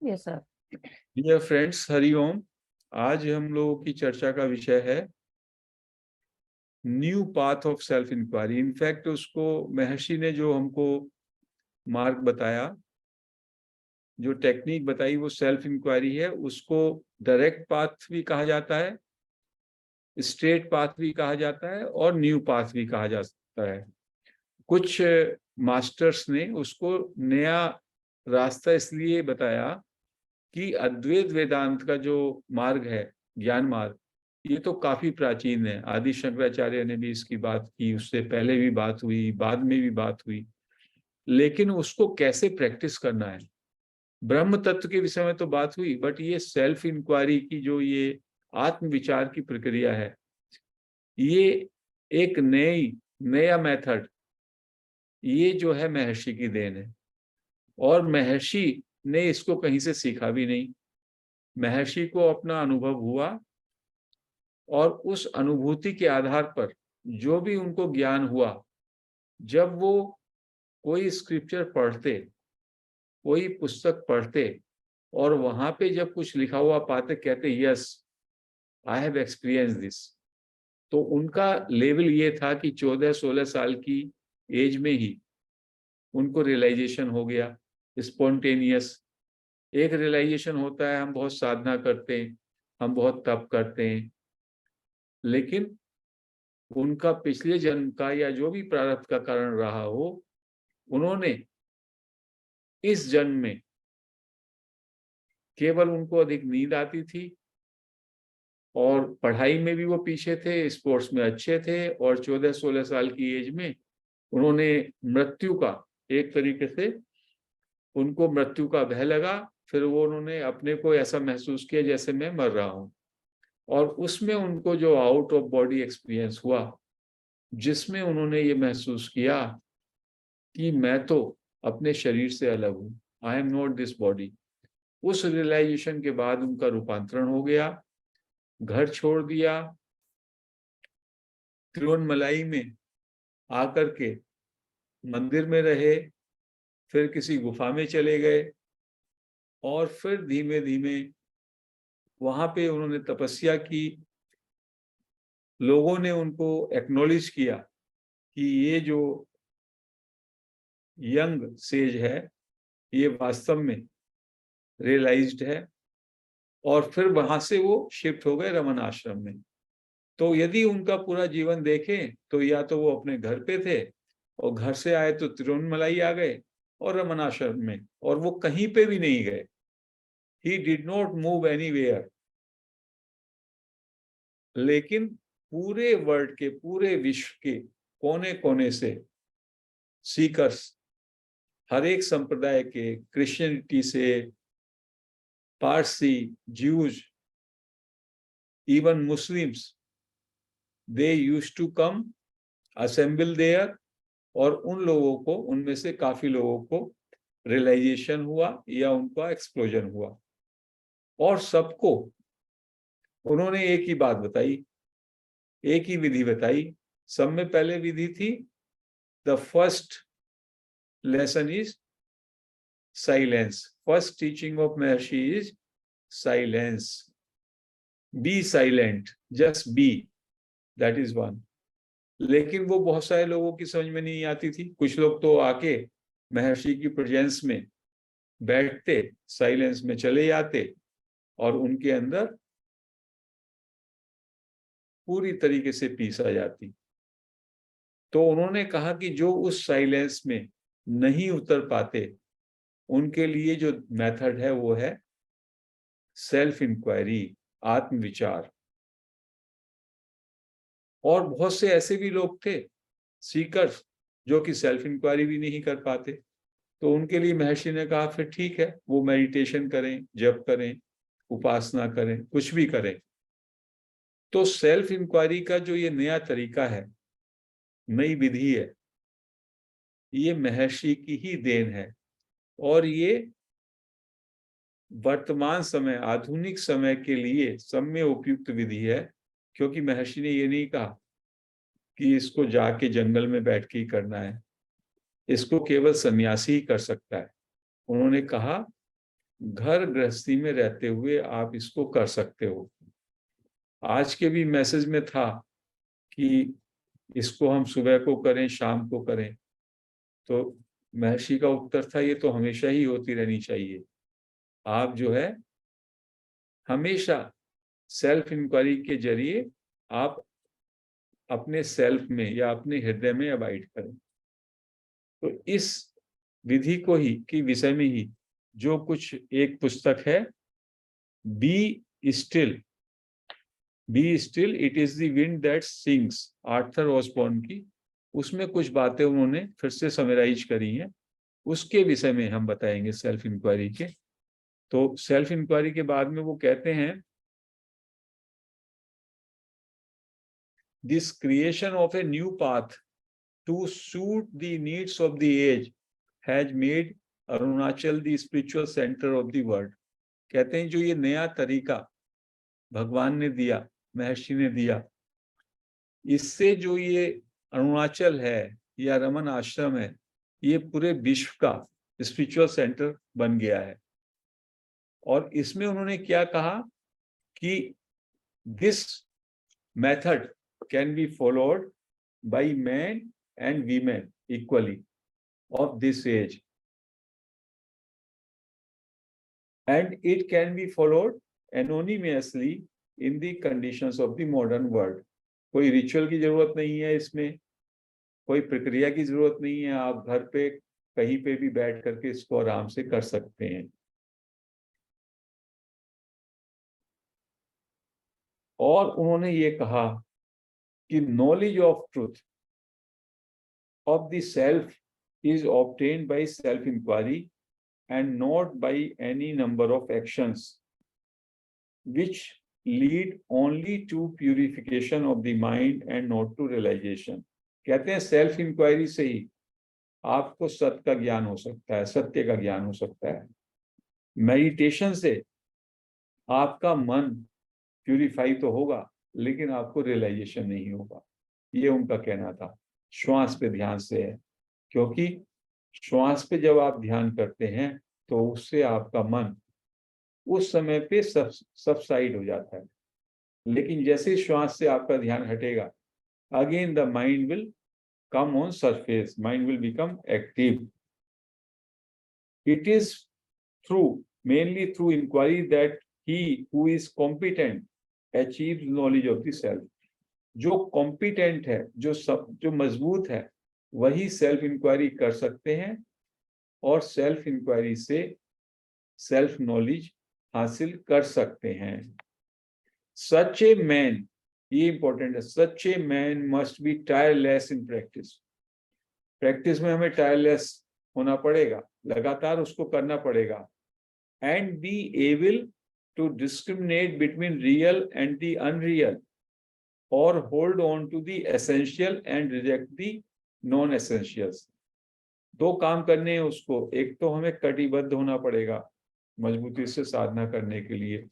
Yes sir. Dear friends, Hari Om. आज हम लोगों की चर्चा का विषय है new path of self inquiry. In fact उसको महर्षि ने जो हमको मार्ग बताया, जो टेक्निक बताई, वो सेल्फ इंक्वायरी है। उसको डायरेक्ट पाथ भी कहा जाता है, स्ट्रेट पाथ भी कहा जाता है और न्यू पाथ भी कहा जा सकता है। कुछ मास्टर्स ने उसको नया रास्ता इसलिए बताया कि अद्वैत वेदांत का जो मार्ग है, ज्ञान मार्ग, ये तो काफी प्राचीन है। आदि शंकराचार्य ने भी इसकी बात की, उससे पहले भी बात हुई, बाद में भी बात हुई। लेकिन उसको कैसे प्रैक्टिस करना है, ब्रह्म तत्व के विषय में तो बात हुई, बट ये सेल्फ इंक्वायरी की जो ये आत्मविचार की प्रक्रिया है, ये एक नया मेथड, ये जो है महर्षि की देन है। और महर्षि ने इसको कहीं से सीखा भी नहीं। महर्षि को अपना अनुभव हुआ और उस अनुभूति के आधार पर जो भी उनको ज्ञान हुआ, जब वो कोई स्क्रिप्चर पढ़ते, कोई पुस्तक पढ़ते और वहां पे जब कुछ लिखा हुआ पाते, कहते yes, I have experience this. तो उनका लेवल ये था कि 14-16 साल की एज में ही उनको रियलाइजेशन हो गया, स्पॉन्टेनियस। एक रियलाइजेशन होता है, हम बहुत साधना करते हैं, हम बहुत तप करते हैं, लेकिन उनका पिछले जन्म का या जो भी प्रारब्ध का कारण रहा हो, उन्होंने इस जन्म में केवल उनको अधिक नींद आती थी और पढ़ाई में भी वो पीछे थे, स्पोर्ट्स में अच्छे थे, और 14-16 साल की एज में उन्होंने मृत्यु का, एक तरीके से उनको मृत्यु का भय लगा। फिर वो उन्होंने अपने को ऐसा महसूस किया जैसे मैं मर रहा हूं, और उसमें उनको जो आउट ऑफ बॉडी एक्सपीरियंस हुआ, जिसमें उन्होंने ये महसूस किया कि मैं तो अपने शरीर से अलग हूं, I am not this body. उस रियलाइजेशन के बाद उनका रूपांतरण हो गया, घर छोड़ दिया, तिरुवन्नमलाई में आकर के मंदिर में रहे, फिर किसी गुफा में चले गए, और फिर धीमे धीमे वहां पे उन्होंने तपस्या की। लोगों ने उनको एक्नॉलेज किया कि ये जो यंग सेज है, ये वास्तव में रियलाइज्ड है। और फिर वहां से वो शिफ्ट हो गए रमन आश्रम में। तो यदि उनका पूरा जीवन देखें तो या तो वो अपने घर पे थे, और घर से आए तो तिरुवन्नमलाई आ गए, और रमन आश्रम में, और वो कहीं पे भी नहीं गए। He did not move anywhere. लेकिन पूरे वर्ल्ड के, पूरे विश्व के कोने कोने से सीकर्स, हर एक संप्रदाय के, क्रिश्चियनिटी से Parsi, Jews, even Muslims, they used to come, assemble there. और उन लोगों को, उनमें से काफी लोगों को रियलाइजेशन हुआ या उनका एक्सप्लोजन हुआ। और सबको उन्होंने एक ही बात बताई, एक ही विधि बताई। सब में पहले विधि थी, the first lesson is silence. First teaching of Maharshi is silence. Be silent, just be, that is one. लेकिन वो बहुत सारे लोगों की समझ में नहीं आती थी। कुछ लोग तो आके महर्षि की प्रेजेंस में बैठते, साइलेंस में चले जाते, और उनके अंदर पूरी तरीके से पीस आ जाती। तो उन्होंने कहा कि जो उस साइलेंस में नहीं उतर पाते, उनके लिए जो मेथड है वो है सेल्फ इंक्वायरी, आत्मविचार। और बहुत से ऐसे भी लोग थे, सीकर्स, जो कि सेल्फ इंक्वायरी भी नहीं कर पाते। तो उनके लिए महर्षि ने कहा फिर ठीक है, वो मेडिटेशन करें, जप करें, उपासना करें, कुछ भी करें। तो सेल्फ इंक्वायरी का जो ये नया तरीका है, नई विधि है, ये महर्षि की ही देन है। और ये वर्तमान समय, आधुनिक समय के लिए सब में उपयुक्त विधि है। क्योंकि महर्षि ने ये नहीं कहा कि इसको जाके जंगल में बैठ के ही करना है, इसको केवल सन्यासी ही कर सकता है। उन्होंने कहा घर गृहस्थी में रहते हुए आप इसको कर सकते हो। आज के भी मैसेज में था कि इसको हम सुबह को करें, शाम को करें, तो महर्षि का उत्तर था ये तो हमेशा ही होती रहनी चाहिए। आप जो है हमेशा सेल्फ इंक्वायरी के जरिए आप अपने सेल्फ में या अपने हृदय में अबाइड करें। तो इस विधि को ही की विषय में ही जो कुछ एक पुस्तक है, be still, it is the wind that sings, Arthur Osborne की, उसमें कुछ बातें उन्होंने फिर से समराइज करी हैं, उसके विषय में हम बताएंगे सेल्फ इंक्वायरी के। तो सेल्फ इंक्वायरी के बाद में वो कहते हैं, this creation of a new path to suit the needs of the age has made Arunachal the spiritual centre of the world. कहते हैं जो ये नया तरीका भगवान ने दिया, महर्षि ने दिया, इससे जो ये अरुणाचल है या रमन आश्रम है, ये पूरे विश्व का स्पिरिचुअल सेंटर बन गया है। और इसमें उन्होंने क्या कहा कि this method can be followed by man and women equally of this age, and it can be followed anonymously in the conditions of the modern world। कोई रिचुअल की जरूरत नहीं है, इसमें कोई प्रक्रिया की जरूरत नहीं है, आप घर पे कहीं पे भी बैठ करके इसको आराम से कर सकते हैं। और उन्होंने ये कहा कि knowledge of truth of the self is obtained by self inquiry and not by any number of actions which lead only to purification of the mind and not to realization। कहते हैं सेल्फ इंक्वायरी से ही आपको सत्य का ज्ञान हो सकता है, सत्य का ज्ञान हो सकता है। मेडिटेशन से आपका मन प्यूरिफाई तो होगा, लेकिन आपको रियलाइजेशन नहीं होगा, ये उनका कहना था। श्वास पे ध्यान से है, क्योंकि श्वास पे जब आप ध्यान करते हैं तो उससे आपका मन उस समय पे सबसाइड हो जाता है, लेकिन जैसे श्वास से आपका ध्यान हटेगा, again the mind will come on surface, mind will become active. It is through mainly through inquiry that he who is competent achieve knowledge of the self. जो कॉम्पिटेंट है, जो मजबूत है, वही सेल्फ इंक्वायरी कर सकते हैं और सेल्फ इंक्वायरी से सेल्फ नॉलेज हासिल कर सकते हैं। सच ए मैन, ये इंपॉर्टेंट है, such a man must be tireless in practice. Practice में हमें टायरलेस होना पड़ेगा, लगातार उसको करना पड़ेगा। And be able to discriminate between real and the unreal, और hold on to the essential and reject the non essentials. दो काम करने हैं उसको, एक तो हमें कटिबद्ध होना पड़ेगा मजबूती से साधना करने के लिए,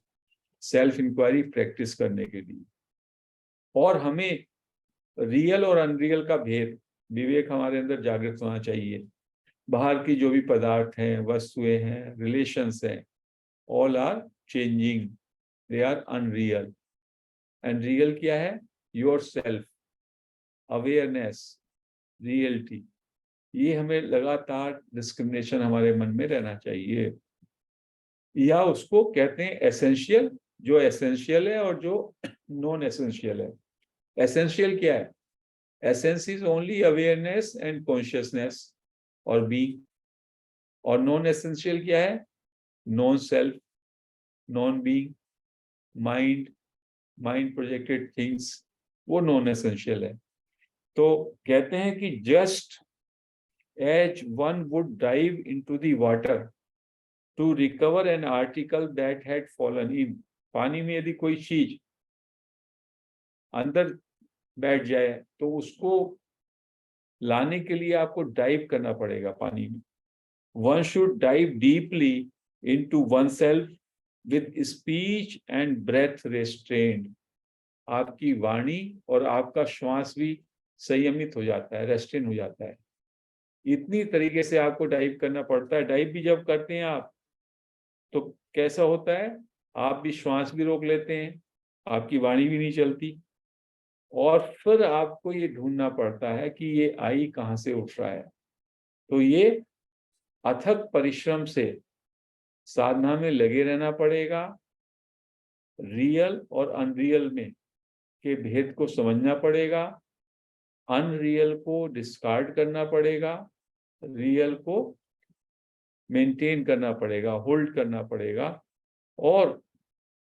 सेल्फ इंक्वायरी प्रैक्टिस करने के लिए, और हमें रियल और अनरियल का भेद, विवेक हमारे अंदर जागृत होना चाहिए। बाहर की जो भी पदार्थ हैं, वस्तुएं हैं, रिलेशंस हैं, all are changing, they are unreal. And real क्या है? Your self, awareness, reality. ये हमें लगातार डिस्क्रिमिनेशन हमारे मन में रहना चाहिए, या उसको कहते हैं एसेंशियल, जो एसेंशियल है और जो नॉन एसेंशियल है। एसेंशियल क्या है? Essence is only awareness and consciousness और बीइंग। और नॉन एसेंशियल क्या है? Non self, non being, mind, mind projected things, वो नॉन एसेंशियल है। तो कहते हैं कि just as one would dive into the water to recover an article that had fallen in. पानी में यदि कोई चीज अंदर बैठ जाए तो उसको लाने के लिए आपको डाइव करना पड़ेगा पानी में। One should dive deeply into oneself with speech and breath restrained. आपकी वाणी और आपका श्वास भी संयमित हो जाता है, रेस्ट्रेन हो जाता है। इतनी तरीके से आपको डाइव करना पड़ता है। डाइव भी जब करते हैं आप तो कैसा होता है, आप भी श्वास भी रोक लेते हैं, आपकी वाणी भी नहीं चलती, और फिर आपको ये ढूंढना पड़ता है कि ये आई कहाँ से उठ रहा है। तो ये अथक परिश्रम से साधना में लगे रहना पड़ेगा, रियल और अनरियल में के भेद को समझना पड़ेगा, अनरियल को डिस्कार्ड करना पड़ेगा, रियल को मेंटेन करना पड़ेगा, होल्ड करना पड़ेगा, और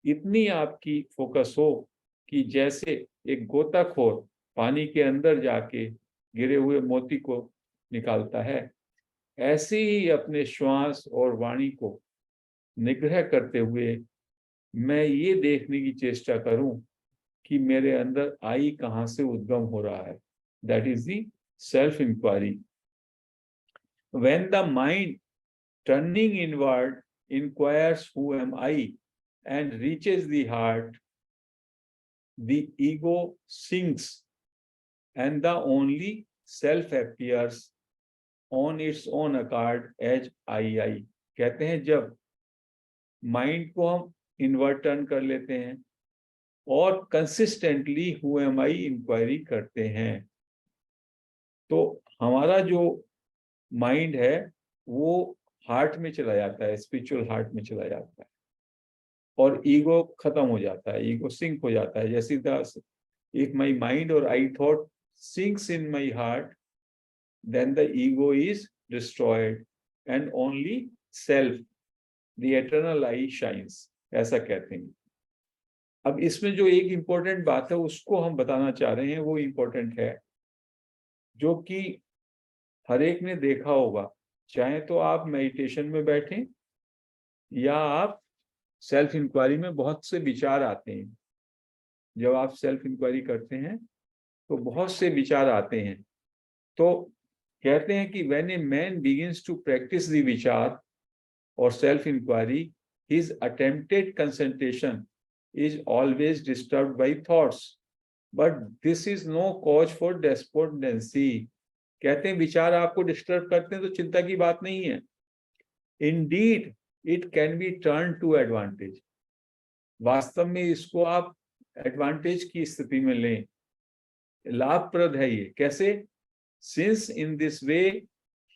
इतनी आपकी फोकस हो कि जैसे एक गोताखोर पानी के अंदर जाके गिरे हुए मोती को निकालता है, ऐसे ही अपने श्वास और वाणी को निग्रह करते हुए मैं ये देखने की चेष्टा करूं कि मेरे अंदर आई कहाँ से उद्गम हो रहा है। That is the self inquiry. When the mind turning inward inquires who am I and reaches the heart, the ego sinks and the only self appears on its own accord as I। कहते हैं जब mind को हम invert turn कर लेते हैं और consistently who am I inquiry करते हैं, तो हमारा जो माइंड है वो हार्ट में चला जाता है, स्पिरिचुअल हार्ट में चला जाता है, और ईगो खत्म हो जाता है, ईगो सिंक हो जाता है। जैसे इफ माई माइंड और I thought sinks in my heart, then the ego is destroyed and only self the eternal I shines, ऐसा कहते हैं। अब इसमें जो एक इंपॉर्टेंट बात है उसको हम बताना चाह रहे हैं, वो इंपॉर्टेंट है जो कि हर एक ने देखा होगा, चाहे तो आप मेडिटेशन में बैठें या आप सेल्फ इंक्वायरी में, बहुत से विचार आते हैं। जब आप सेल्फ इंक्वायरी करते हैं तो बहुत से विचार आते हैं। तो कहते हैं कि when a man begins to practise the vichara और self inquiry, his attempted concentration is always disturbed by thoughts, but this is no cause for despondency। कहते हैं विचार आपको डिस्टर्ब करते हैं तो चिंता की बात नहीं है। Indeed, it can be turned to advantage। वास्तव में इसको आप एडवांटेज की स्थिति में लें, लाभप्रद है ये। कैसे? Since in this way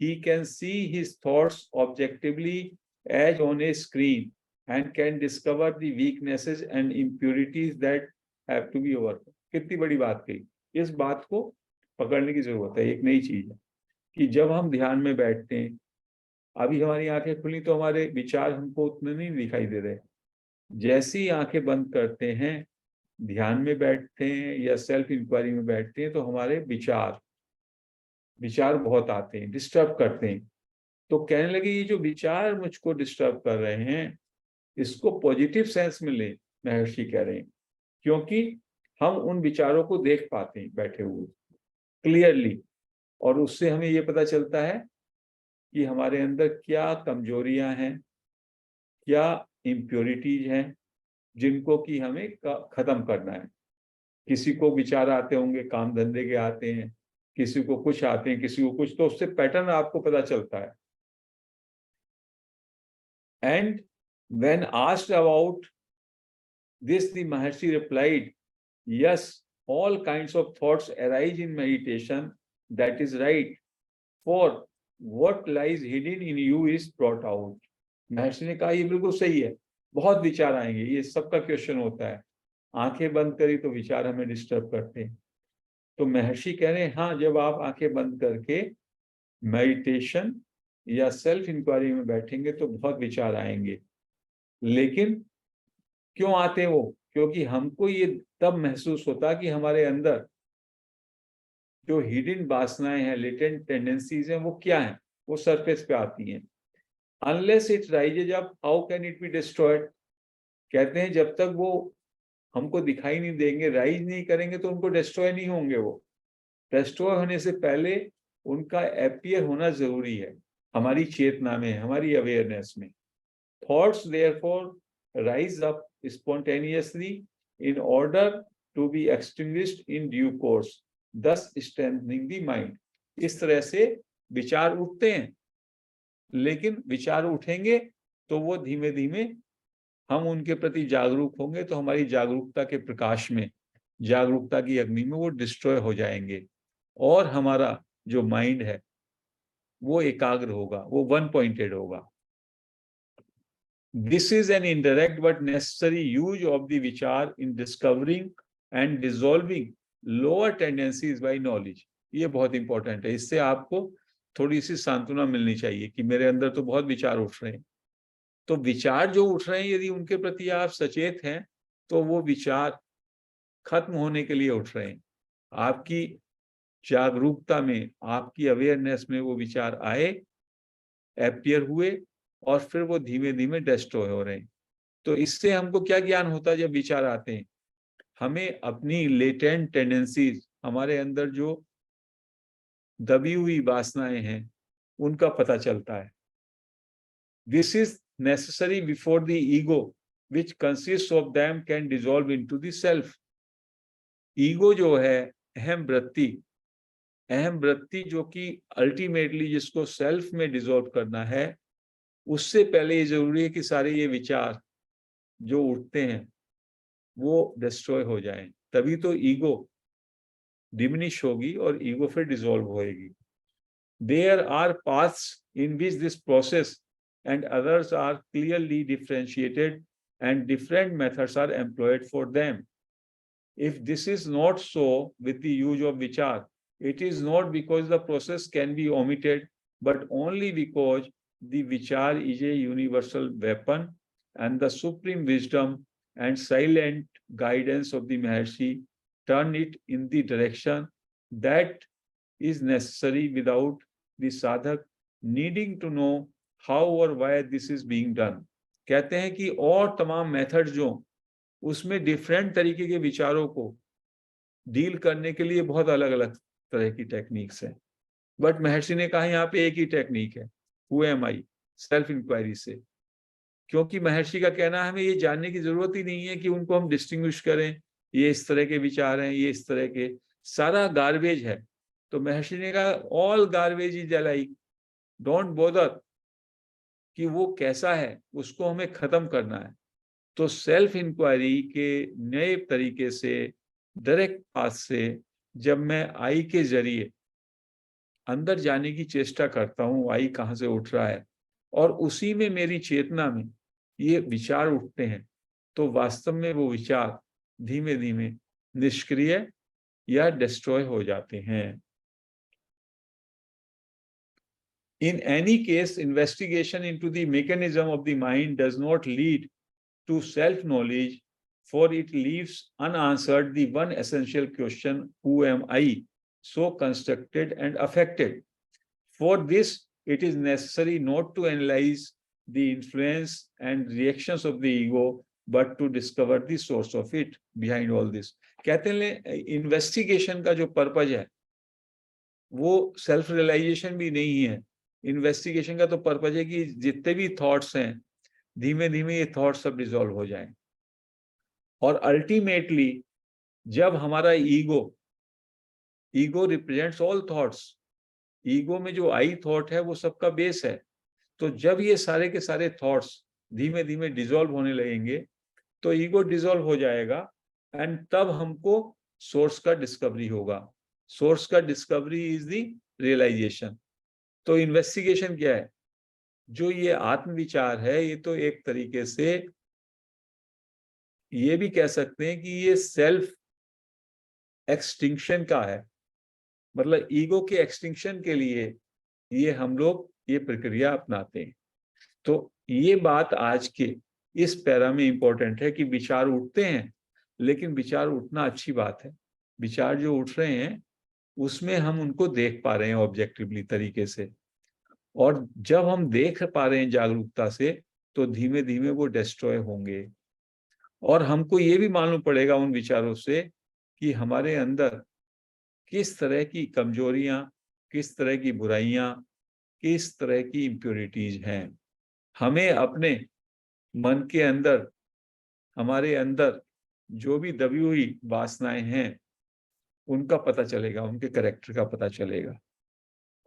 he can see his thoughts objectively as on a screen and can discover the weaknesses and impurities that have to be overcome। कितनी बड़ी बात कही। इस बात को पकड़ने की जरूरत है। एक नई चीज है कि जब हम ध्यान में बैठते हैं, अभी हमारी आंखें खुली तो हमारे विचार हमको उतने नहीं दिखाई दे रहे। जैसे ही आंखें बंद करते हैं, ध्यान में बैठते हैं या सेल्फ इंक्वायरी में बैठते हैं, तो हमारे विचार बहुत आते हैं, डिस्टर्ब करते हैं। तो कहने लगे ये जो विचार मुझको डिस्टर्ब कर रहे हैं, इसको पॉजिटिव सेंस में ले, महर्षि कह रहे हैं, क्योंकि हम उन विचारों को देख पाते हैं बैठे हुए क्लियरली, और उससे हमें ये पता चलता है कि हमारे अंदर क्या कमजोरियां हैं, क्या इम्प्योरिटीज हैं, जिनको कि हमें खत्म करना है। किसी को विचार आते होंगे, काम धंधे के आते हैं, किसी को कुछ आते हैं, किसी को कुछ, तो उससे पैटर्न आपको पता चलता है। And when asked about this, the Maharshi replied, yes, all kinds of thoughts arise in meditation, that is right, for what lies hidden in you is brought out। महर्षि ने कहा ये बिल्कुल सही है, बहुत विचार आएंगे, ये सबका क्वेश्चन होता है। आंखें बंद करी तो विचार हमें डिस्टर्ब करते हैं। तो महर्षि कह रहे हैं हाँ, जब आप आंखें बंद करके मेडिटेशन या सेल्फ इंक्वायरी में बैठेंगे तो बहुत विचार आएंगे। लेकिन क्यों आते हैं वो? क्योंकि हमको ये तब महसूस होता कि हमारे अंदर जो हिडन वासनाएं हैं, लेटेंट टेंडेंसीज हैं, वो क्या हैं, वो सरफेस पे आती हैं। Unless it rises up, how can it be destroyed. कहते हैं जब तक वो हमको दिखाई नहीं देंगे, राइज नहीं करेंगे, तो उनको डिस्ट्रॉय नहीं होंगे। वो डिस्ट्रॉय होने से पहले उनका अपीयर होना जरूरी है हमारी चेतना में, हमारी अवेयरनेस में। Thoughts therefore rise up spontaneously in order to be extinguished in due course, thus strengthening the mind। इस तरह से विचार उठते हैं, लेकिन विचार उठेंगे तो वो धीमे धीमे हम उनके प्रति जागरूक होंगे, तो हमारी जागरूकता के प्रकाश में, जागरूकता की अग्नि में वो डिस्ट्रॉय हो जाएंगे और हमारा जो माइंड है वो एकाग्र होगा, वो वन पॉइंटेड होगा। This is an indirect but necessary use of the vichar in discovering and dissolving lower tendencies by knowledge. ये बहुत इंपॉर्टेंट है। इससे आपको थोड़ी सी सांत्वना मिलनी चाहिए कि मेरे अंदर तो बहुत विचार उठ रहे हैं। तो विचार जो उठ रहे हैं, यदि उनके प्रति आप सचेत हैं, तो वो विचार खत्म होने के लिए उठ रहे हैं। आपकी जागरूकता में, आपकी अवेयरनेस में वो विचार आए, अपीयर हुए और फिर वो धीमे धीमे डिस्ट्रॉय हो रहे हैं। तो इससे हमको क्या ज्ञान होता है? जब विचार आते हैं, हमें अपनी लेटेंट टेंडेंसीज, हमारे अंदर जो दबी हुई वासनाएं हैं, उनका पता चलता है। This is necessary before the ego which consist of them can dissolve into the self. Ego जो है, अहम वृत्ति जो कि अल्टीमेटली जिसको सेल्फ में डिसॉल्व करना है, उससे पहले ये जरूरी है कि सारे ये विचार जो उठते हैं वो डिस्ट्रॉय हो जाएं, तभी तो ईगो डिमिनिश होगी और ईगो फिर डिसॉल्व होएगी। There are paths in which this process and others are clearly differentiated and different methods are employed for them. If this is not so with the use of vichar, it is not because the process can be omitted, but only because the vichar is a universal weapon and the supreme wisdom and silent guidance of the Maharshi turn it in the direction that is necessary without the sadhak needing to know how or why this is being done. कहते हैं कि और तमाम method जो, उसमें different तरीके के विचारों को डील करने के लिए बहुत अलग अलग तरह की टेक्निक्स हैं, बट महर्षि ने कहा यहाँ पे एक ही टेक्निक है, who am I, self inquiry से। क्योंकि महर्षि का कहना है हमें ये जानने की जरूरत ही नहीं है कि उनको हम डिस्टिंग्विश करें, ये इस तरह के विचार हैं, ये इस तरह के, सारा गार्बेज है। तो महर्षि ने कहा all garbage is alike, don't bother कि वो कैसा है, उसको हमें खत्म करना है। तो सेल्फ इंक्वायरी के नए तरीके से, डायरेक्ट पाथ से जब मैं आई के जरिए अंदर जाने की चेष्टा करता हूँ, आई कहाँ से उठ रहा है, और उसी में मेरी चेतना में ये विचार उठते हैं, तो वास्तव में वो विचार धीमे धीमे निष्क्रिय या डिस्ट्रॉय हो जाते हैं। In any case, investigation into the mechanism of the mind does not lead to self-knowledge, for it leaves unanswered the one essential question, who am I, so constructed and affected. For this, it is necessary not to analyze the influence and reactions of the ego, but to discover the source of it behind all this. कहते हैं investigation का जो purpose है वो self realisation भी नहीं है। Investigation का तो पर्पज है कि जितने भी थॉट्स हैं, धीमे धीमे ये थॉट्स सब डिसॉल्व हो जाएं, और अल्टीमेटली जब हमारा ego represents all thoughts, ego में जो आई थॉट है वो सबका बेस है। तो जब ये सारे के सारे थॉट्स धीमे धीमे डिसॉल्व होने लगेंगे, तो ईगो डिसॉल्व हो जाएगा, एंड तब हमको सोर्स का डिस्कवरी होगा। सोर्स का डिस्कवरी इज द रियलाइजेशन। तो इन्वेस्टिगेशन क्या है? जो ये आत्मविचार है, ये तो एक तरीके से ये भी कह सकते हैं कि ये सेल्फ एक्सटिंक्शन का है, मतलब ईगो के एक्सटिंक्शन के लिए ये हम लोग ये प्रक्रिया अपनाते हैं। तो ये बात आज के इस पैरा में इंपॉर्टेंट है कि विचार उठते हैं, लेकिन विचार उठना अच्छी बात है। विचार जो उठ रहे हैं उसमें हम उनको देख पा रहे हैं ऑब्जेक्टिवली तरीके से, और जब हम देख पा रहे हैं जागरूकता से, तो धीमे धीमे वो डिस्ट्रॉय होंगे। और हमको ये भी मालूम पड़ेगा उन विचारों से कि हमारे अंदर किस तरह की कमजोरियां, किस तरह की बुराइयां, किस तरह की इम्प्योरिटीज हैं। हमें अपने मन के अंदर, हमारे अंदर जो भी दबी हुई वासनाएं हैं, उनका पता चलेगा, उनके कैरेक्टर का पता चलेगा।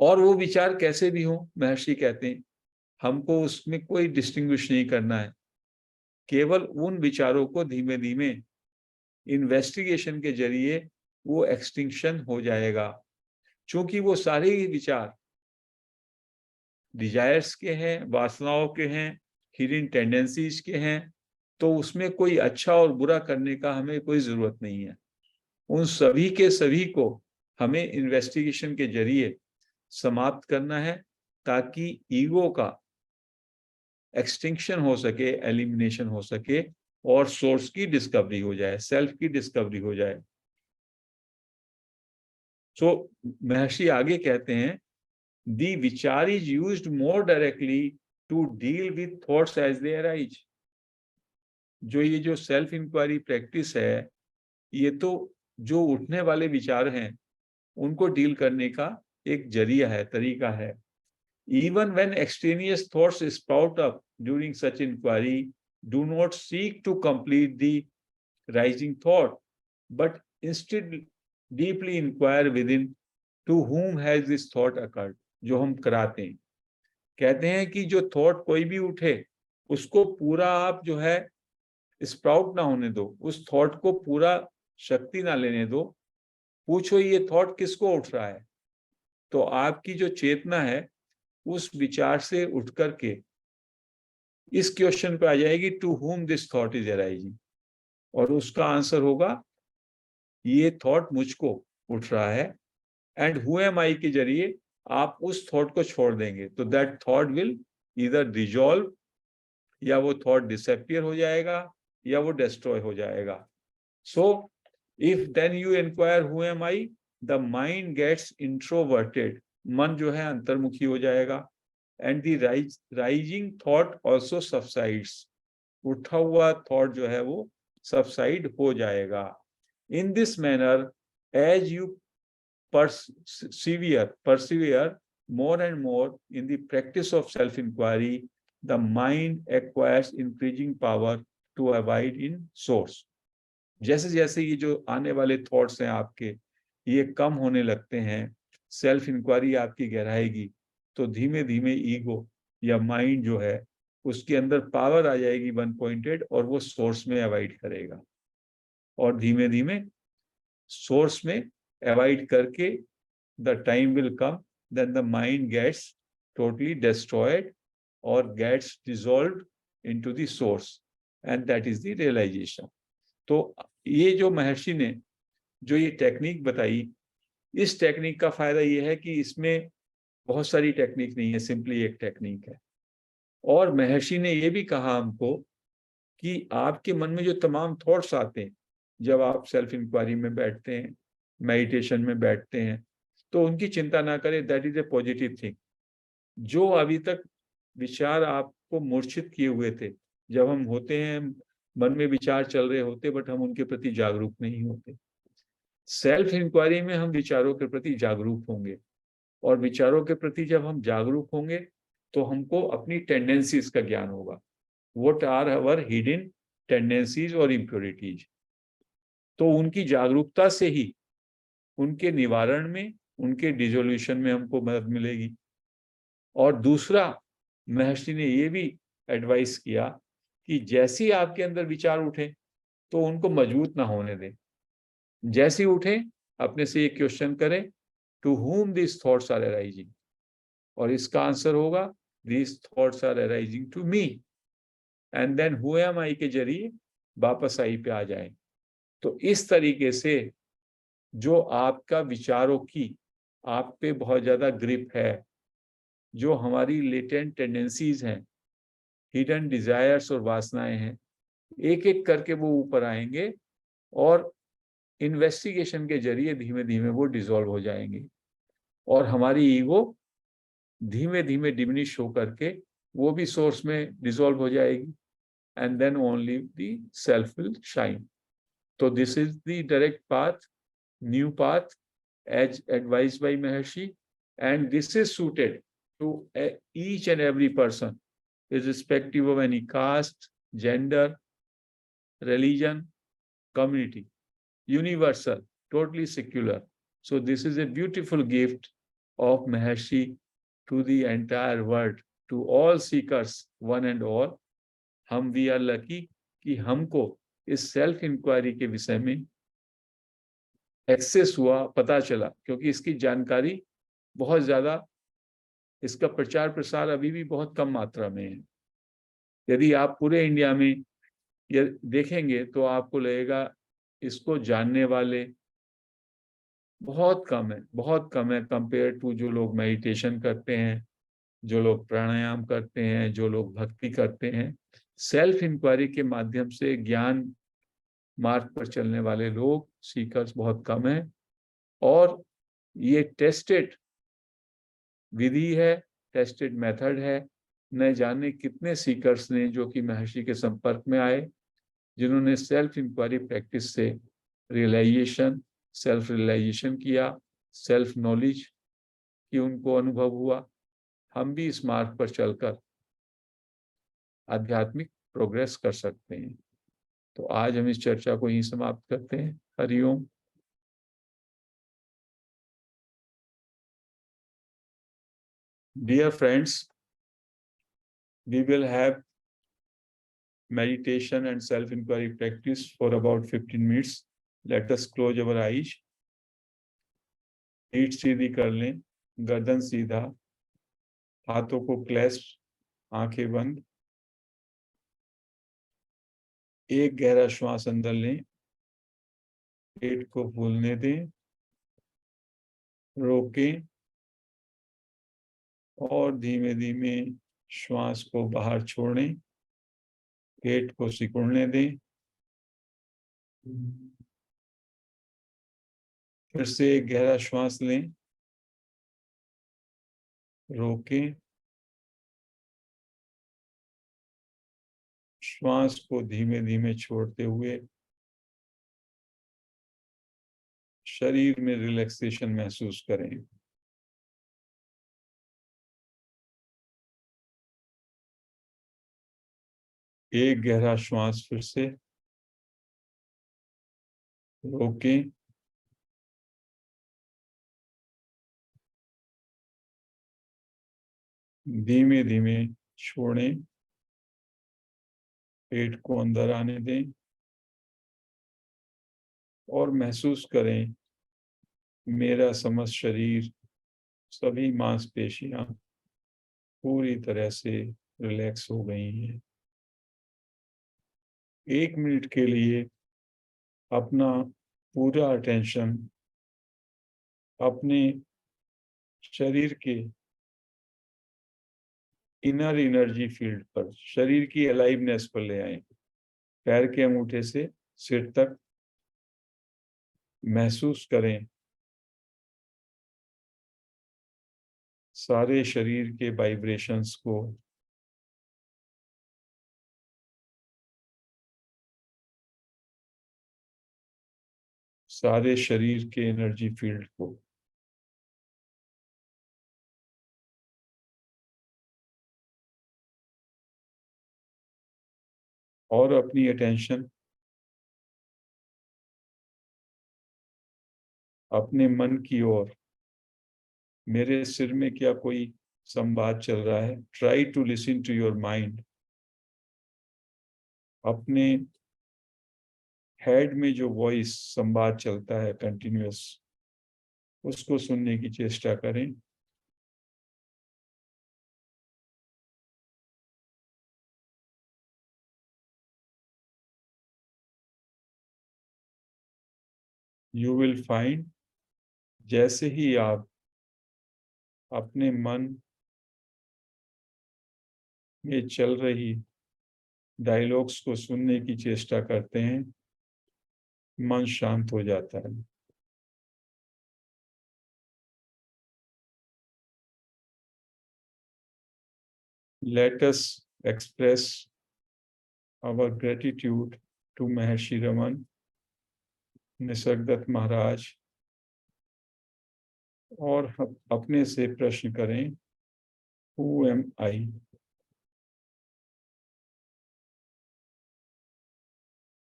और वो विचार कैसे भी हो, महर्षि कहते हैं हमको उसमें कोई डिस्टिंग्विश नहीं करना है, केवल उन विचारों को धीमे धीमे इन्वेस्टिगेशन के जरिए वो एक्सटिंक्शन हो जाएगा। क्योंकि वो सारे ही विचार डिजायर्स के हैं, वासनाओं के हैं, हिडन टेंडेंसीज के हैं, तो उसमें कोई अच्छा और बुरा करने का हमें कोई जरूरत नहीं है। उन सभी के सभी को हमें इन्वेस्टिगेशन के जरिए समाप्त करना है, ताकि ईगो का एक्सटिंक्शन हो सके, एलिमिनेशन हो सके, और सोर्स की डिस्कवरी हो जाए, सेल्फ की डिस्कवरी हो जाए। सो महर्षि आगे कहते हैं, the vichara is used more directly to deal with thoughts as they arise. जो ये जो सेल्फ इंक्वायरी प्रैक्टिस है, ये तो जो उठने वाले विचार हैं उनको डील करने का एक जरिया है, तरीका है। Even when extraneous thoughts sprout up during such inquiry, do not seek to complete the rising thought, but instead deeply inquire within, to whom has this thought occurred। जो हम कराते हैं, कहते हैं कि जो थॉट कोई भी उठे उसको पूरा आप जो है स्प्राउट ना होने दो, उस थॉट को पूरा शक्ति ना लेने दो। पूछो ये थॉट किसको उठ रहा है, तो आपकी जो चेतना है उस विचार से उठ करके इस क्वेश्चन पे आ जाएगी, to whom this thought is arising, और उसका आंसर होगा ये थॉट मुझको उठ रहा है, एंड हु एम आई के जरिए आप उस थॉट को छोड़ देंगे, तो that thought will either dissolve, या वो थॉट डिसअपियर हो जाएगा, या वो डिस्ट्रॉय हो जाएगा। So if then you inquire who am I, the mind gets introverted, मन जो है अंतर्मुखी हो जाएगा, and the rising thought also subsides, उठा हुआ थॉट जो है वो सबसाइड हो जाएगा। In this manner, as you persevere more and more in the practice of self-inquiry, the mind acquires increasing power to abide in source। जैसे जैसे ये जो आने वाले थॉट्स हैं आपके, ये कम होने लगते हैं, सेल्फ इंक्वायरी आपकी गहराएगी, तो धीमे धीमे ईगो या माइंड जो है उसके अंदर पावर आ जाएगी वन पॉइंटेड, और वो सोर्स में अवॉइड करेगा, और धीमे धीमे सोर्स में अवॉइड करके the time will come then the mind gets totally destroyed और gets dissolved into the source, and that is the realisation. तो ये जो महर्षि ने जो ये टेक्निक बताई, इस टेक्निक का फायदा ये है कि इसमें बहुत सारी टेक्निक नहीं है, सिंपली एक टेक्निक है। और महर्षि ने ये भी कहा हमको कि आपके मन में जो तमाम थॉट्स आते हैं, जब आप सेल्फ इंक्वायरी में बैठते हैं, मेडिटेशन में बैठते हैं, तो उनकी चिंता ना करें, that is a positive thing. जो अभी तक विचार आपको मूर्छित किए हुए थे, जब हम होते हैं मन में विचार चल रहे होते बट हम उनके प्रति जागरूक नहीं होते, सेल्फ इंक्वायरी में हम विचारों के प्रति जागरूक होंगे, और विचारों के प्रति जब हम जागरूक होंगे तो हमको अपनी टेंडेंसीज का ज्ञान होगा, what are our hidden tendencies और इम्प्योरिटीज। तो उनकी जागरूकता से ही उनके निवारण में, उनके डिसोल्यूशन में हमको मदद मिलेगी। और दूसरा, महर्षि ने ये भी एडवाइस किया कि जैसे ही आपके अंदर विचार उठे तो उनको मजबूत ना होने दें, जैसे ही उठे अपने से ये क्वेश्चन करें, to whom these thoughts are arising, और इसका आंसर होगा these thoughts are arising to me, and then who am I के जरिए वापस आई पे आ जाए। तो इस तरीके से जो आपका विचारों की आप पे बहुत ज्यादा ग्रिप है, जो हमारी लेटेंट टेंडेंसीज हैं, हिडन डिजायर्स और वासनाएं हैं, एक एक करके वो ऊपर आएंगे, और इन्वेस्टिगेशन के जरिए धीमे धीमे वो डिसॉल्व हो जाएंगे, और हमारी ईगो धीमे धीमे डिमिनिश होकर के वो भी सोर्स में डिसॉल्व हो जाएगी, and then only the self will shine. तो this is the direct path, new path as advised by Maharshi, and this is suited to each and every person, irrespective of any caste, gender, religion, community, universal, totally secular. So this is a beautiful gift of Maharshi to the entire world. To all seekers one and all, हम we are lucky कि हमको इस self inquiry के विषय में access हुआ, पता चला, क्योंकि इसकी जानकारी बहुत ज्यादा, इसका प्रचार प्रसार अभी भी बहुत कम मात्रा में है। यदि आप पूरे इंडिया में ये देखेंगे तो आपको लगेगा इसको जानने वाले बहुत कम है, बहुत कम है कंपेयर टू जो लोग मेडिटेशन करते हैं, जो लोग प्राणायाम करते हैं, जो लोग भक्ति करते हैं। सेल्फ इंक्वायरी के माध्यम से ज्ञान मार्ग पर चलने वाले लोग, सीकर्स बहुत कम है। और ये टेस्टेड विधि है, टेस्टेड मेथड है। न जाने कितने सीकर्स ने जो कि महर्षि के संपर्क में आए, जिन्होंने सेल्फ इंक्वायरी प्रैक्टिस से रियलाइजेशन, सेल्फ रियलाइजेशन किया, सेल्फ नॉलेज की उनको अनुभव हुआ। हम भी इस मार्ग पर चलकर आध्यात्मिक प्रोग्रेस कर सकते हैं। तो आज हम इस चर्चा को यहीं समाप्त करते हैं। Hariom. Dear friends, we will have meditation and self-inquiry practice for about 15 minutes. Let us close our eyes. पीठ सीधी कर लें, गर्दन सीधा, हाथों को क्लैस्प, आंखें बंद। एक गहरा श्वास अंदर लें, पेट को फूलने दें, रोकें और धीमे धीमे श्वास को बाहर छोड़ें, पेट को सिकुड़ने दें। फिर से एक गहरा श्वास लें, रोकें, श्वास को धीमे धीमे छोड़ते हुए शरीर में रिलैक्सेशन महसूस करें। एक गहरा श्वास फिर से, रोकें, धीमे धीमे छोड़ें, पेट को अंदर आने दें और महसूस करें मेरा समस्त शरीर, सभी मांसपेशियां पूरी तरह से रिलैक्स हो गई हैं। 1 मिनट के लिए अपना पूरा अटेंशन अपने शरीर के इनर एनर्जी फील्ड पर, शरीर की अलाइवनेस पर ले आए। पैर के अंगूठे से सिर तक महसूस करें सारे शरीर के वाइब्रेशंस को, सारे शरीर के एनर्जी फील्ड को। और अपनी अटेंशन अपने मन की ओर, मेरे सिर में क्या कोई संवाद चल रहा है। Try to listen to your mind. अपने हेड में जो वॉइस संवाद चलता है कंटिन्यूअस, उसको सुनने की चेष्टा करें। यू विल फाइंड, जैसे ही आप अपने मन में चल रही डायलॉग्स को सुनने की चेष्टा करते हैं, मन शांत हो जाता है। Let us express our gratitude to Maharshi Raman, Nisargadatta महाराज, और अपने से प्रश्न करें, Who am I?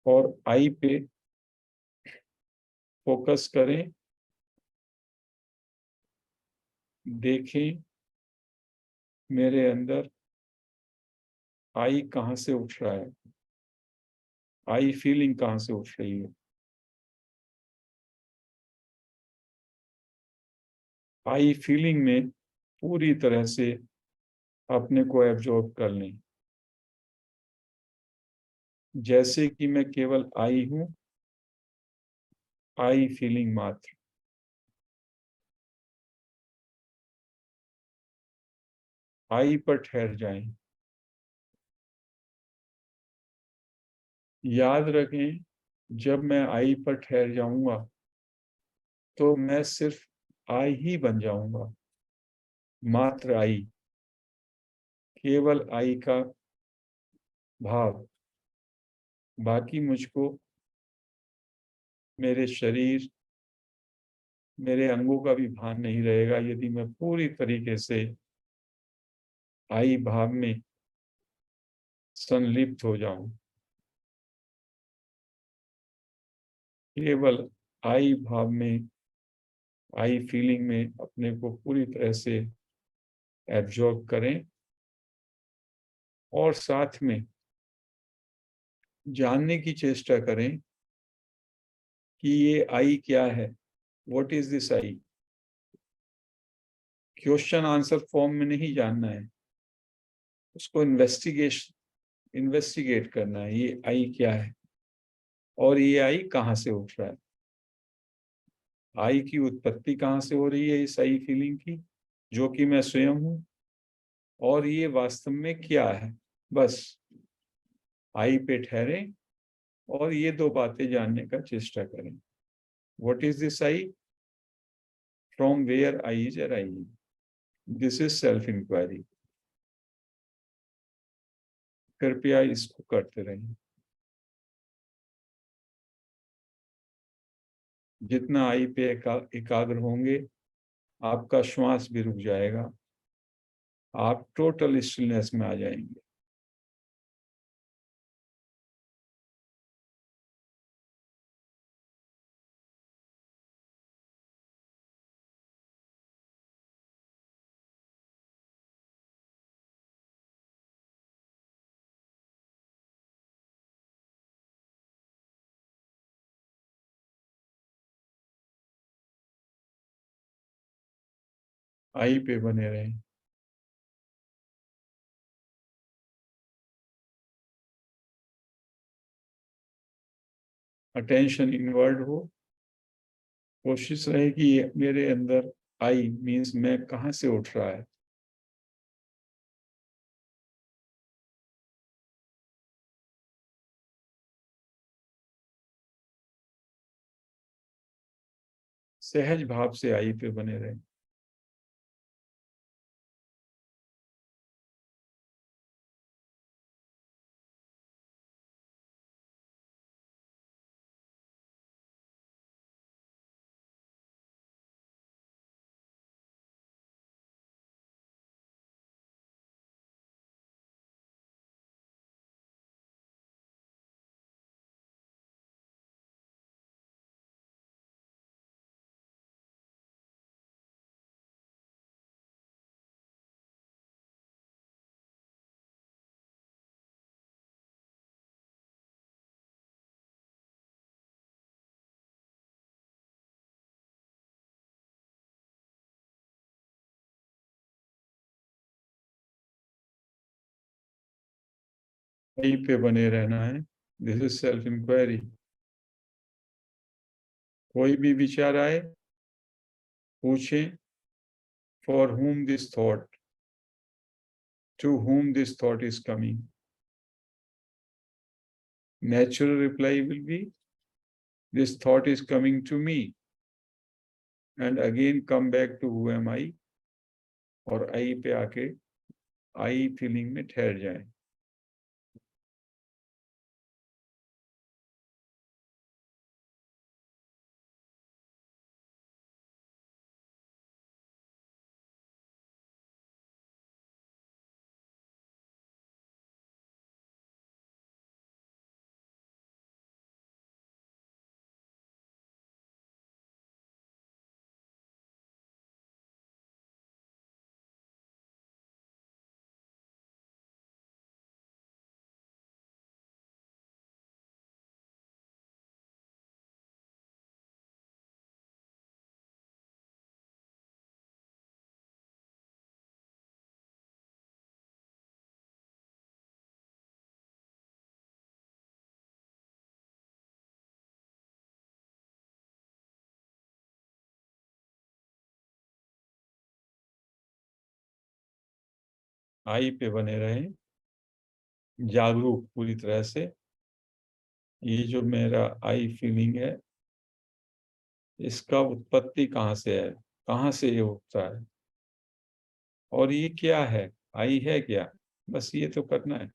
और आई पे फोकस करें, देखें मेरे अंदर आई कहाँ से उठ रहा है, आई फीलिंग कहाँ से उठ रही है। आई फीलिंग में पूरी तरह से अपने को एब्जॉर्ब कर लें, जैसे कि मैं केवल आई हूं, आई फीलिंग मात्र। आई पर ठहर जाएं। याद रखें, जब मैं आई पर ठहर जाऊंगा तो मैं सिर्फ आई ही बन जाऊंगा, मात्र आई, केवल आई का भाव। बाकी मुझको मेरे शरीर, मेरे अंगों का भी भान नहीं रहेगा, यदि मैं पूरी तरीके से आई भाव में संलिप्त हो जाऊं। केवल आई भाव में, आई फीलिंग में अपने को पूरी तरह से एब्जॉर्ब करें, और साथ में जानने की चेष्टा करें कि ये आई क्या है, what is this I. Question answer form में नहीं जानना है, उसको इन्वेस्टिगेट करना है, ये आई क्या है और ये आई कहाँ से उठ रहा है। आई की उत्पत्ति कहाँ से हो रही है इस आई फीलिंग की, जो कि मैं स्वयं हूं, और ये वास्तव में क्या है। बस आई पे ठहरें और ये दो बातें जानने का चेष्टा करें। What is this I, from where I is arriving, this is self inquiry. कृपया इसको करते रहें। जितना आई पे एकाग्र होंगे, आपका श्वास भी रुक जाएगा, आप टोटल स्टिलनेस में आ जाएंगे। आई पे बने रहें। अटेंशन इनवर्ड हो, कोशिश रहे कि मेरे अंदर आई मीन्स मैं कहाँ से उठ रहा है। सहज भाव से आई पे बने रहें। आई पे बने रहना है। This is self inquiry. कोई भी विचार आए, पूछें, for whom this thought, to whom this thought is coming. Natural reply will be, this thought is coming to me, and again come back to who am I, और आई पे आके I feeling में ठहर जाए। आई पे बने रहें, जागरूक पूरी तरह से। ये जो मेरा आई फीलिंग है, इसका उत्पत्ति कहाँ से है, कहाँ से ये उठता है, और ये क्या है, आई है क्या, बस ये तो करना है।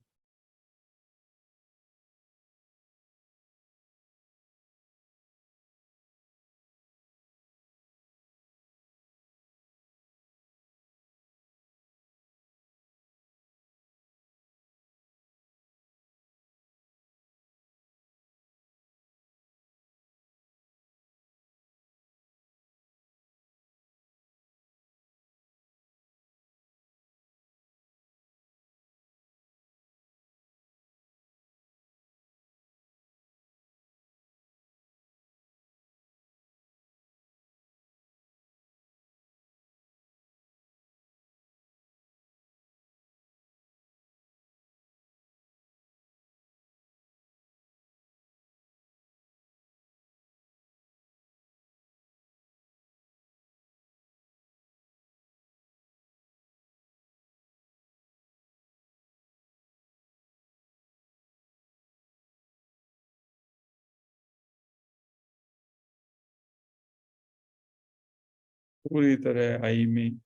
पूरी तरह आई में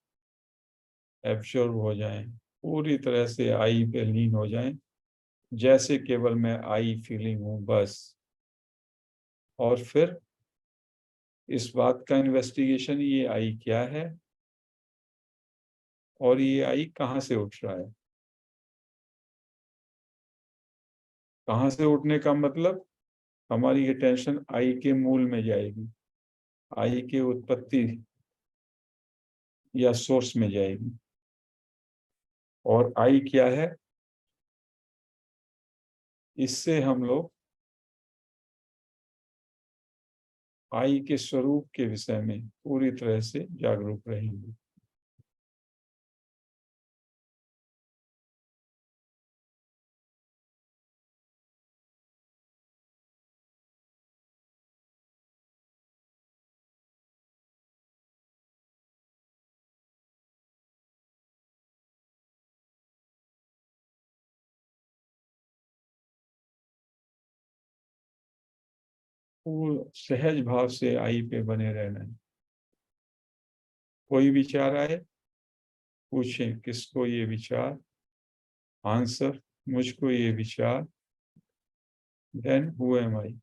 एब्जॉर्ब हो जाएं, पूरी तरह से आई पे लीन हो जाएं, जैसे केवल मैं आई फीलिंग हूं बस। और फिर इस बात का इन्वेस्टिगेशन, ये आई क्या है और ये आई कहाँ से उठ रहा है। कहाँ से उठने का मतलब, हमारी अटेंशन आई के मूल में जाएगी, आई के उत्पत्ति या सोर्स में जाएगी। और आई क्या है, इससे हम लोग आई के स्वरूप के विषय में पूरी तरह से जागरूक रहेंगे। वो सहज भाव से आई पे बने रहना है। कोई विचार आए, पूछें किसको ये विचार, आंसर मुझको ये विचार, then who am I.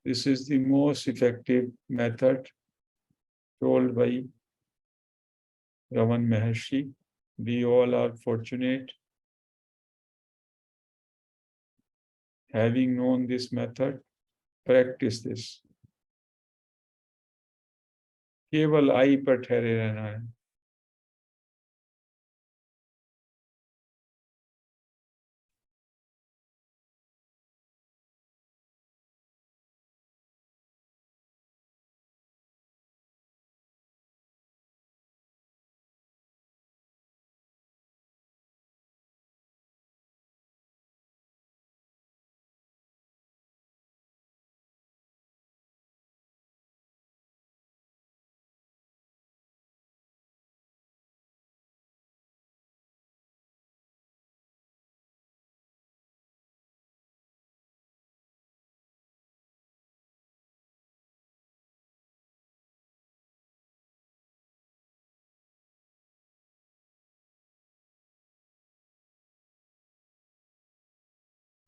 This is the most effective method told by Raman Maharshi. We all are fortunate having known this method. Practice this. केवल आई पर ठहरे रहना है।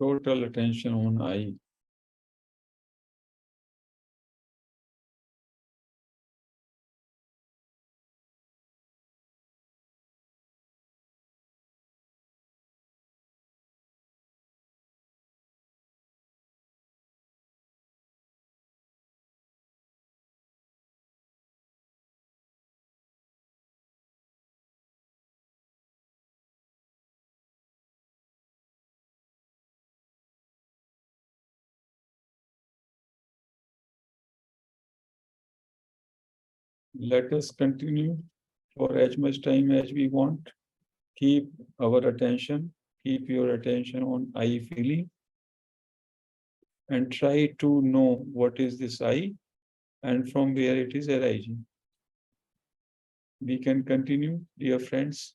Total attention on I. Let us continue for as much time as we want. Keep our attention, keep your attention on I feeling. and try to know what is this I and from where it is arising. We can continue, dear friends.